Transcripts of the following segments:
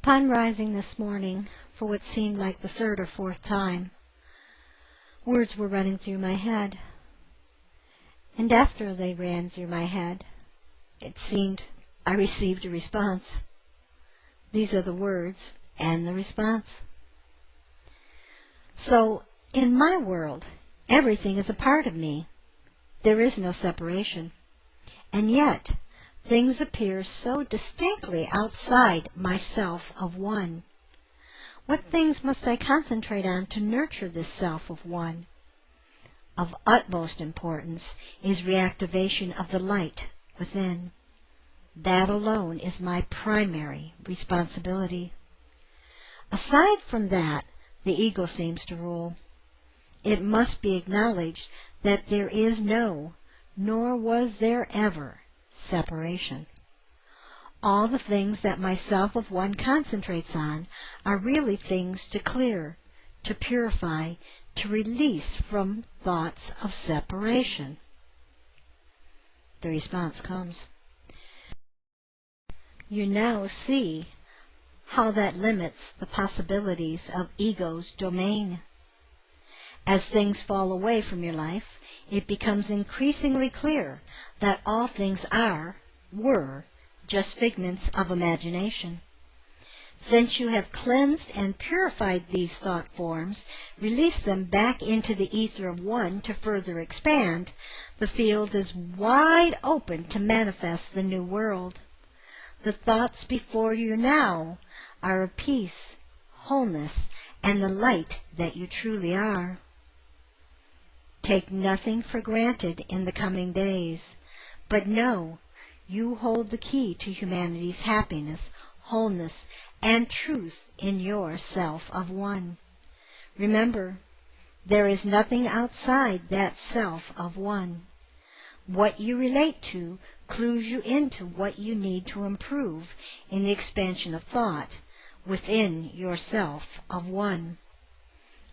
Upon rising this morning, for what seemed like the third or fourth time, words were running through my head. And after they ran through my head, it seemed I received a response. These are the words and the response. So, in my world, everything is a part of me. There is no separation. And yet, things appear so distinctly outside myself of one. What things must I concentrate on to nurture this self of one? Of utmost importance is reactivation of the light within. That alone is my primary responsibility. Aside from that, the ego seems to rule. It must be acknowledged that there is no, nor was there ever, separation. All the things that my self of one concentrates on are really things to clear, to purify, to release from thoughts of separation. The response comes. You now see how that limits the possibilities of ego's domain. As things fall away from your life, it becomes increasingly clear that all things were, just figments of imagination. Since you have cleansed and purified these thought forms, released them back into the ether of one to further expand, the field is wide open to manifest the new world. The thoughts before you now are of peace, wholeness, and the light that you truly are. Take nothing for granted in the coming days, but know you hold the key to humanity's happiness, wholeness, and truth in your self of one. Remember, there is nothing outside that self of one. What you relate to clues you into what you need to improve in the expansion of thought within yourself of one.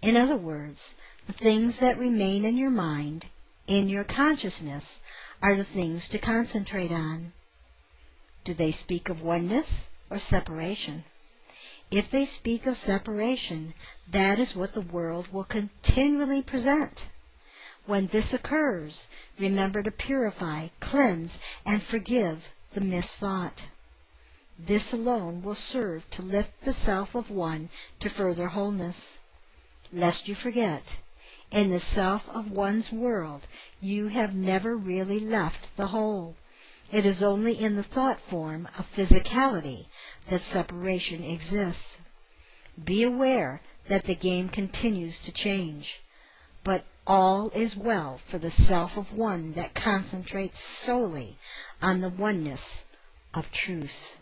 In other words, the things that remain in your mind, in your consciousness, are the things to concentrate on. Do they speak of oneness or separation? If they speak of separation, that is what the world will continually present. When this occurs, remember to purify, cleanse, and forgive the misthought. This alone will serve to lift the self of one to further wholeness. Lest you forget, in the self of one's world, you have never really left the whole. It is only in the thought form of physicality that separation exists. Be aware that the game continues to change, but all is well for the self of one that concentrates solely on the oneness of truth.